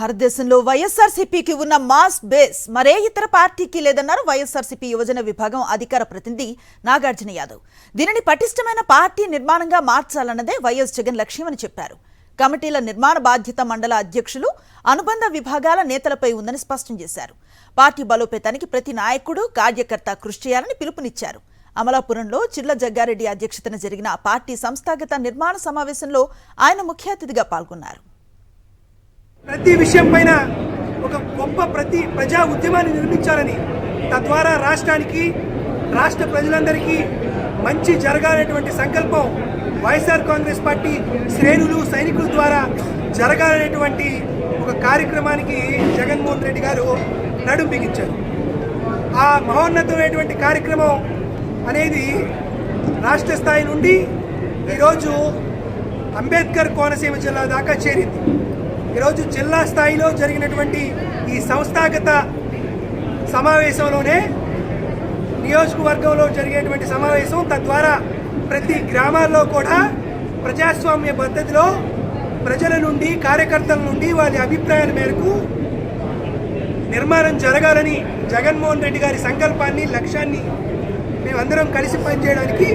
భారతదేశంలో వైఎస్ఆర్సీపీకి ఉన్న మాస్ బేస్ మరే ఇతర పార్టీకి లేదన్నారు వైఎస్ఆర్సీపీ యువజన విభాగం అధికార ప్రతినిధి నాగార్జున యాదవ్. దీనిని పటిష్టమైన పార్టీ నిర్మాణంగా మార్చాలన్నదే వైఎస్ జగన్ లక్ష్యమని చెప్పారు. కమిటీల నిర్మాణ బాధ్యత మండల అధ్యక్షులు, అనుబంధ విభాగాల నేతలపై ఉందని స్పష్టం చేశారు. పార్టీ బలోపేతానికి ప్రతి నాయకుడు, కార్యకర్త కృషి చేయాలని పిలుపునిచ్చారు. అమలాపురంలో చిర్ల జగ్గారెడ్డి అధ్యక్షతన జరిగిన పార్టీ సంస్థాగత నిర్మాణ సమావేశంలో ఆయన ముఖ్య అతిథిగా పాల్గొన్నారు. ప్రతి విషయం పైన ఒక గొప్ప ప్రజా ఉద్యమాన్ని నిర్మించాలని, తద్వారా రాష్ట్రానికి, రాష్ట్ర ప్రజలందరికీ మంచి జరగాలనేటువంటి సంకల్పం వైఎస్ఆర్ కాంగ్రెస్ పార్టీ శ్రేణులు, సైనికుల ద్వారా జరగాలనేటువంటి ఒక కార్యక్రమానికి జగన్మోహన్ రెడ్డి గారు నడుం బిగించారు. ఆ మహోన్నతమైనటువంటి కార్యక్రమం అనేది రాష్ట్ర స్థాయి నుండి ఈరోజు అంబేద్కర్ కోనసీమ జిల్లా దాకా చేరింది. ఈరోజు జిల్లా స్థాయిలో జరిగినటువంటి ఈ సంస్థాగత సమావేశంలోనే నియోజకవర్గంలో జరిగేటువంటి సమావేశం, తద్వారా ప్రతి గ్రామాల్లో కూడా ప్రజాస్వామ్య పద్ధతిలో ప్రజల నుండి, కార్యకర్తల నుండి వారి అభిప్రాయాల మేరకు నిర్మాణం జరగాలని జగన్మోహన్ రెడ్డి గారి సంకల్పాన్ని, లక్ష్యాన్ని మేమందరం కలిసి పనిచేయడానికి